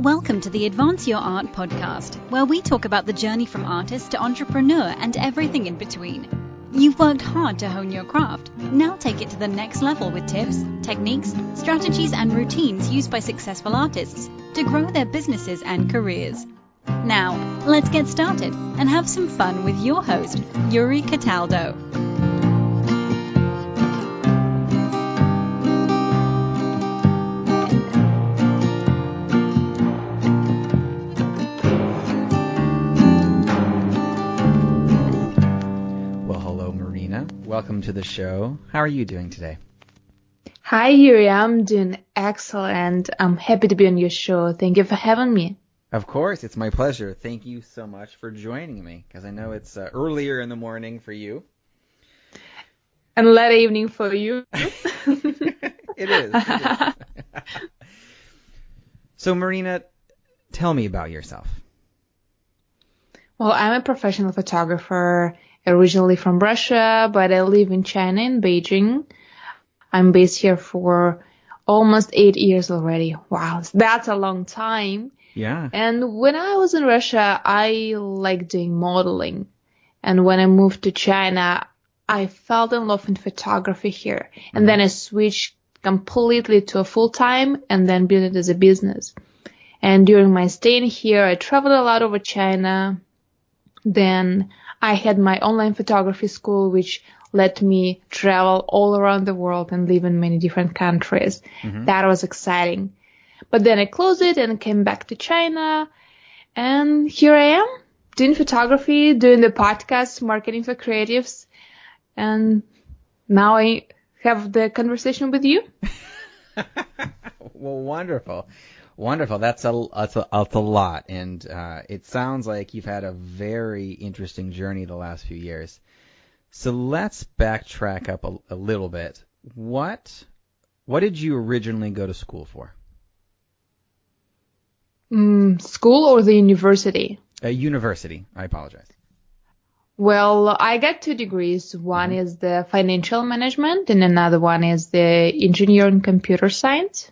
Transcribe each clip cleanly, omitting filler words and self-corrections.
Welcome to the Advance Your Art podcast, where we talk about the journey from artist to entrepreneur and everything in between. You've worked hard to hone your craft. Now take it to the next level with tips, techniques, strategies, and routines used by successful artists to grow their businesses and careers. Now, let's get started and have some fun with your host, Yuri Cataldo. Welcome to the show. How are you doing today? Hi, Yuri. I'm doing excellent. I'm happy to be on your show. Thank you for having me. Of course. It's my pleasure. Thank you so much for joining me, because I know it's earlier in the morning for you. And late evening for you. It is. So, Marina, tell me about yourself. Well, I'm a professional photographer, originally from Russia, but I live in China, in Beijing. I'm based here for almost 8 years already. Wow, that's a long time. Yeah. And when I was in Russia, I liked doing modeling. And when I moved to China, I fell in love with photography here. And then I switched completely to a full-time and then built it as a business. And during my stay in here, I traveled a lot over China. Then I had my online photography school, which let me travel all around the world and live in many different countries. That was exciting. But then I closed it and came back to China. And here I am doing photography, doing the podcast, marketing for creatives. And now I have the conversation with you. Well, wonderful. Wonderful. That's a lot. And it sounds like you've had a very interesting journey the last few years. So let's backtrack up a little bit. What did you originally go to school for? School or the university? University. I apologize. Well, I got 2 degrees. One is the financial management and another one is the engineering computer science.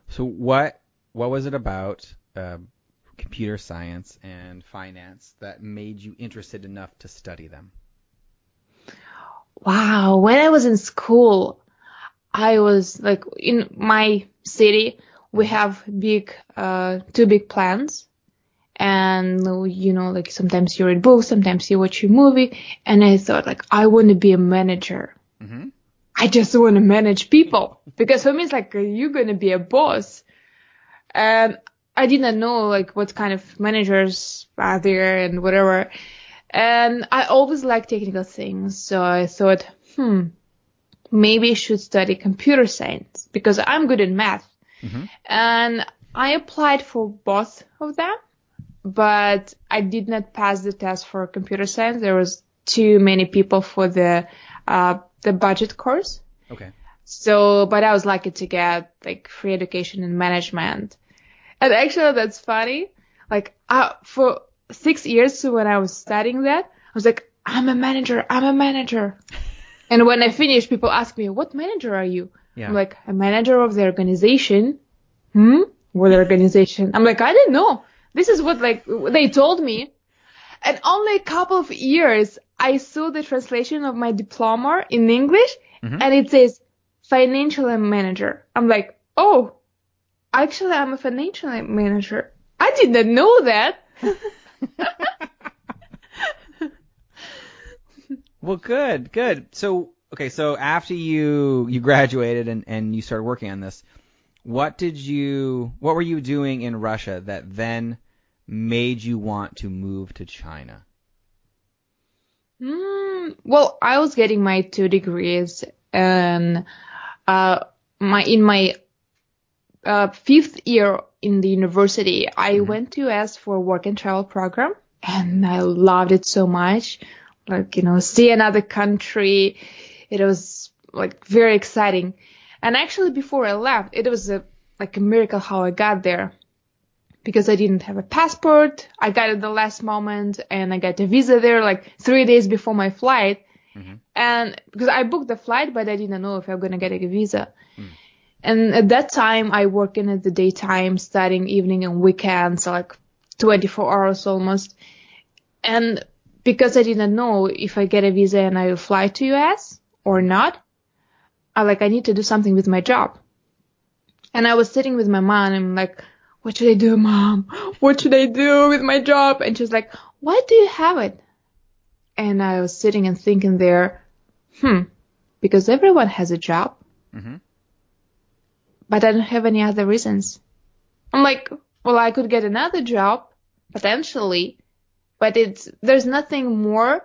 So what was it about computer science and finance that made you interested enough to study them? Wow. When I was in school, I was like, in my city, we have 2 big plants. And, like sometimes you read books, sometimes you watch a movie. And I thought, like, I want to be a manager. I just want to manage people. Because for me, it's like, you're going to be a boss. And I didn't know, like, what kind of managers are there and whatever. And I always liked technical things. So I thought, maybe I should study computer science because I'm good at math. And I applied for both of them, but I did not pass the test for computer science. There was too many people for the budget course. Okay. So, but I was lucky to get like free education in management. And actually, that's funny. Like, for 6 years when I was studying that, I was like, I'm a manager. And when I finished, people ask me, what manager are you? Yeah. I'm like, a manager of the organization. What organization? I'm like, I didn't know. This is what like they told me. And only a couple of years, I saw the translation of my diploma in English, and it says financial manager. I'm like, oh, actually, I'm a financial manager. I did not know that. Well, good. So, okay, so after you graduated and you started working on this, what were you doing in Russia that then made you want to move to China? Well, I was getting my 2 degrees, and in my 5th year in the university, I went to US for a work and travel program, and I loved it so much. Like, see another country. It was like very exciting. And actually, before I left, it was a miracle how I got there. Because I didn't have a passport, I got it the last moment, and I got a visa there like 3 days before my flight. And because I booked the flight, but I didn't know if I'm going to get a visa. And at that time, I work in at the daytime, studying evening and weekends, like 24 hours almost. And because I didn't know if I get a visa and I will fly to US or not, I need to do something with my job. And I was sitting with my mom and I'm like, what should I do, Mom? What should I do with my job? And she's like, why do you have it? And I was sitting and thinking there, because everyone has a job. Mm-hmm. But I don't have any other reasons. I'm like, well, I could get another job, potentially, but there's nothing more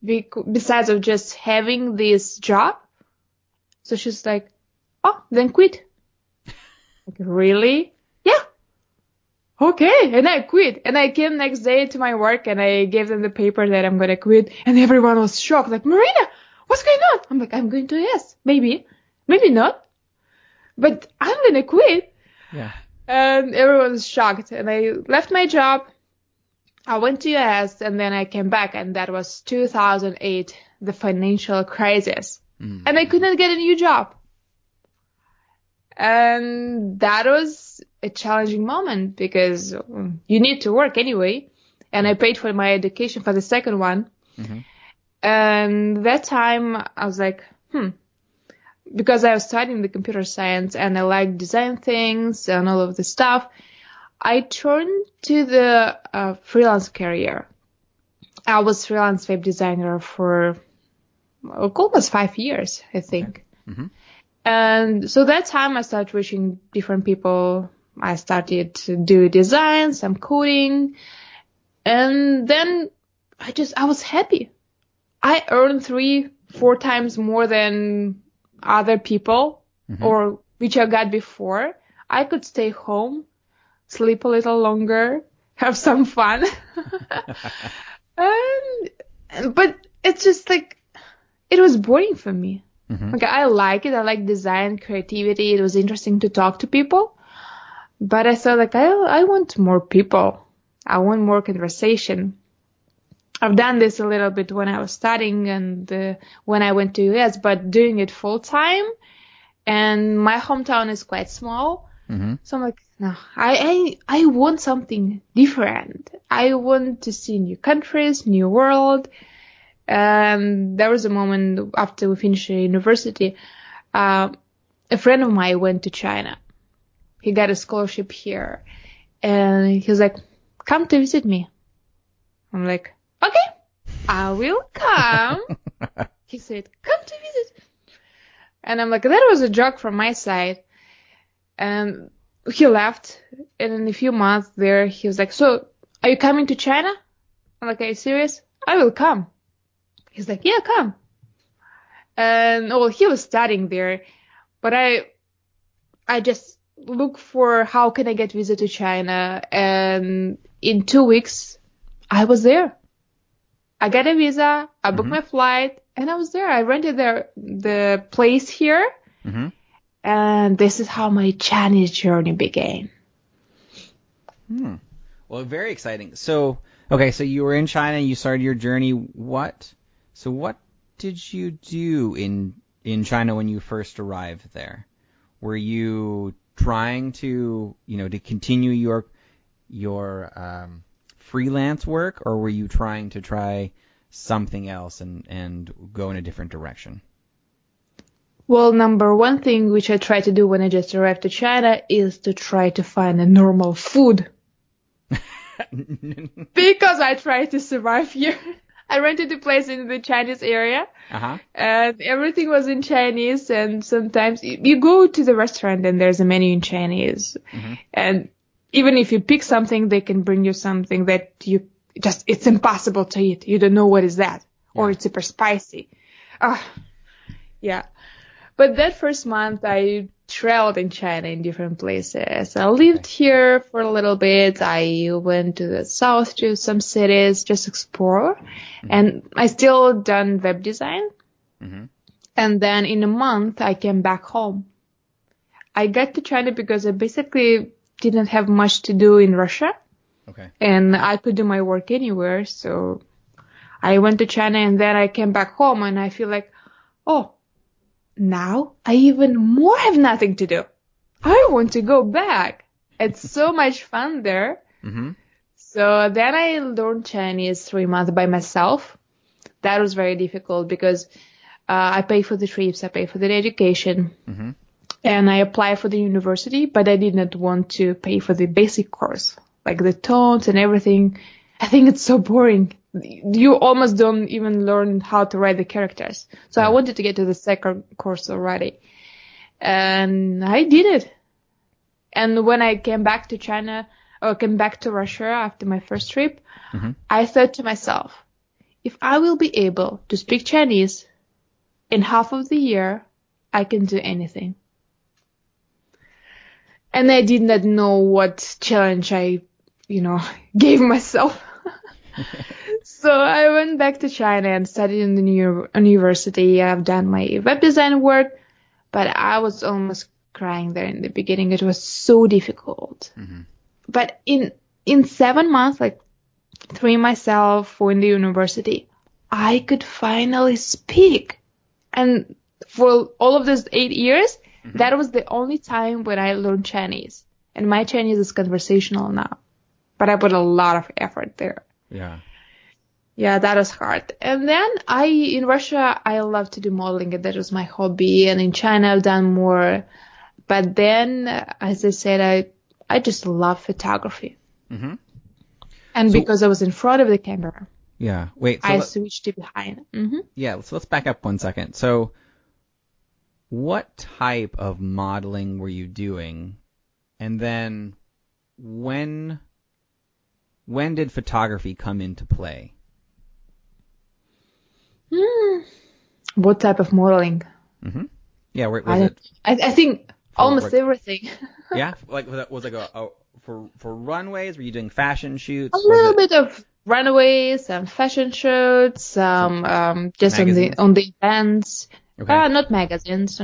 besides of just having this job. So she's like, oh, then quit. Like, really? Yeah. Okay. And I quit. And I came next day to my work and I gave them the paper that I'm going to quit. And everyone was shocked. Like, Marina, what's going on? I'm like, I'm going to US. Maybe not. But I'm going to quit. Yeah. And everyone was shocked. And I left my job. I went to US and then I came back. And that was 2008, the financial crisis. And I couldn't get a new job. And that was a challenging moment because you need to work anyway. And I paid for my education for the second one. Mm-hmm. And that time I was like, because I was studying the computer science and I like design things and all of the stuff, I turned to the freelance career. I was freelance web designer for almost 5 years, I think. Okay. Mm-hmm. And so that time I started reaching different people. I started to do design, some coding. And then I was happy. I earned 3-4 times more than other people or which I got before. I could stay home, sleep a little longer, have some fun. But it's just like, it was boring for me. Mm-hmm. Like, I like it. I like design, creativity. It was interesting to talk to people. But I thought, like, I want more people. I want more conversation. I've done this a little bit when I was studying and when I went to US, but doing it full time. And my hometown is quite small. Mm-hmm. So I'm like, no, I want something different. I want to see new countries, new world. And there was a moment after we finished university, a friend of mine went to China. He got a scholarship here. And he was like, come to visit me. I'm like, okay, I will come. He said, come to visit. And I'm like, that was a joke from my side. And he left. And in a few months there, he was like, so are you coming to China? I'm like, are you serious? I will come. He's like, yeah, come. And well, he was studying there, but I just looked for how can I get visa to China, and in 2 weeks I was there. I got a visa, I booked my flight, and I was there. I rented the place here, and this is how my Chinese journey began. Well, very exciting. So, okay, so you were in China, you started your journey. What did you do in China when you first arrived there? Were you trying to continue your freelance work, or were you trying to try something else and go in a different direction? Well, number one thing which I tried to do when I just arrived to China is to try to find a normal food. Because I tried to survive here. I rented a place in the Chinese area, and everything was in Chinese, and sometimes you go to the restaurant and there's a menu in Chinese, and even if you pick something, they can bring you something that it's impossible to eat. You don't know what is that, or it's super spicy. Yeah. But that first month, I traveled in China in different places. I lived here for a little bit. I went to the south to some cities, just explore. And I still done web design. And then in a month, I came back home. I got to China because I basically didn't have much to do in Russia. Okay. And I could do my work anywhere. So I went to China and then I came back home and I feel like, now I even more have nothing to do. I want to go back. It's so much fun there. Mm-hmm. So then I learned Chinese 3 months by myself. That was very difficult because I pay for the trips, I pay for the education, Mm-hmm. and I apply for the university, but I did not want to pay for the basic course, like the tones and everything. I think it's so boring. You almost don't even learn how to write the characters. So I wanted to get to the second course already. And I did it. And when I came back to China, or came back to Russia after my first trip, Mm-hmm. I thought to myself, if I will be able to speak Chinese in half of the year, I can do anything. And I did not know what challenge I, gave myself. So I went back to China and studied in the university. I've done my web design work, but I was almost crying there in the beginning. It was so difficult. Mm-hmm. But in 7 months, like 3 myself, 4 in the university, I could finally speak. And for all of those 8 years, that was the only time when I learned Chinese. And my Chinese is conversational now. But I put a lot of effort there. Yeah. Yeah, that was hard. And then in Russia, I love to do modeling, and that was my hobby. And in China, I've done more. But then, as I said, I just love photography. Mm-hmm. And because I was in front of the camera, Yeah. Wait. So I switched to behind. Mm-hmm. Yeah. So let's back up 1 second. So, what type of modeling were you doing, and then when did photography come into play? What type of modeling? Mm-hmm. Yeah. Was it? I think almost everything. Yeah. Like was it for runways? Were you doing fashion shoots? A little bit of runaways, some fashion shoots, some just magazines? on the events. Okay. Not magazines,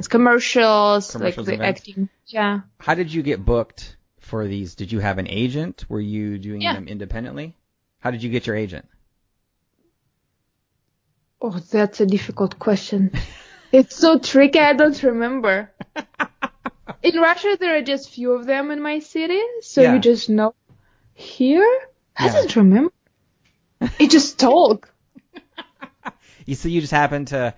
commercials, like the events. acting. Yeah. How did you get booked for these? Did you have an agent? Were you doing them independently? How did you get your agent? Oh, that's a difficult question. It's so tricky, I don't remember. In Russia, there are just few of them in my city, so you just know. Here, I don't remember. It just talk. You see, you just happen to,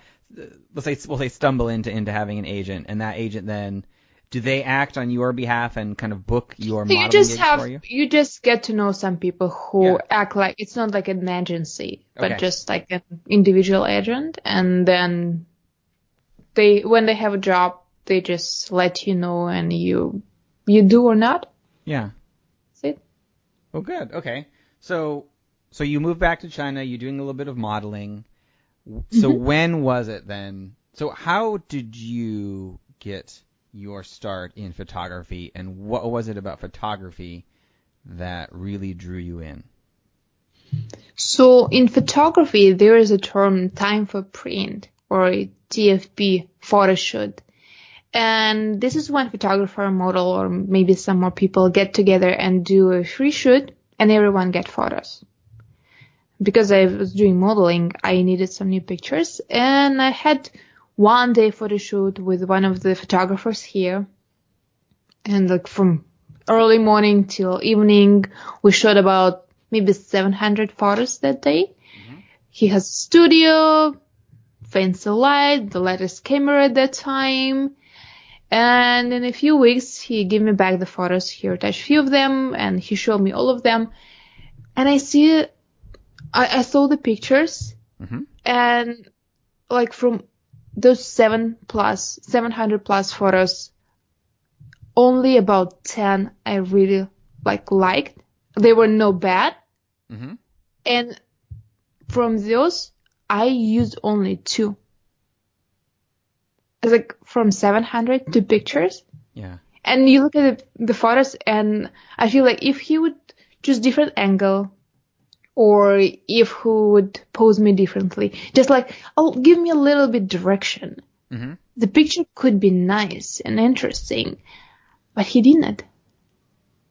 we'll say stumble into having an agent, and that agent then, do they act on your behalf and kind of book your modeling gigs for you? You just get to know some people who act like, it's not like an agency, but just like an individual agent, and then when they have a job, they just let you know, and you do or not. Yeah. That's it. Oh, good. Okay. So you moved back to China. You're doing a little bit of modeling. So when was it then? So how did you get your start in photography, and what was it about photography that really drew you in? So in photography, there is a term time for print, or a TFP photo shoot. And this is when photographer, model, or maybe some more people get together and do a free shoot, and everyone get photos. Because I was doing modeling, I needed some new pictures, and I had 1 day photo shoot with one of the photographers here. And like from early morning till evening, we shot about maybe 700 photos that day. Mm-hmm. He has a studio, fancy light, the latest camera at that time. And in a few weeks, he gave me back the photos. He retouched a few of them, and he showed me all of them. And I saw the pictures, and like from those 700 plus photos, only about 10 I really liked. They were no bad. Mm-hmm. And from those, I used only 2. It's like from 700 to pictures. Yeah. And you look at the photos, and I feel like if he would choose different angle, or if he would pose me differently, just like, give me a little bit direction. Mm-hmm. The picture could be nice and interesting, but he didn't.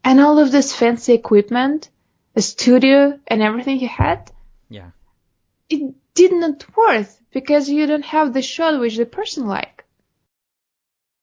And all of this fancy equipment, the studio and everything he had, it did not work because you don't have the shot which the person liked.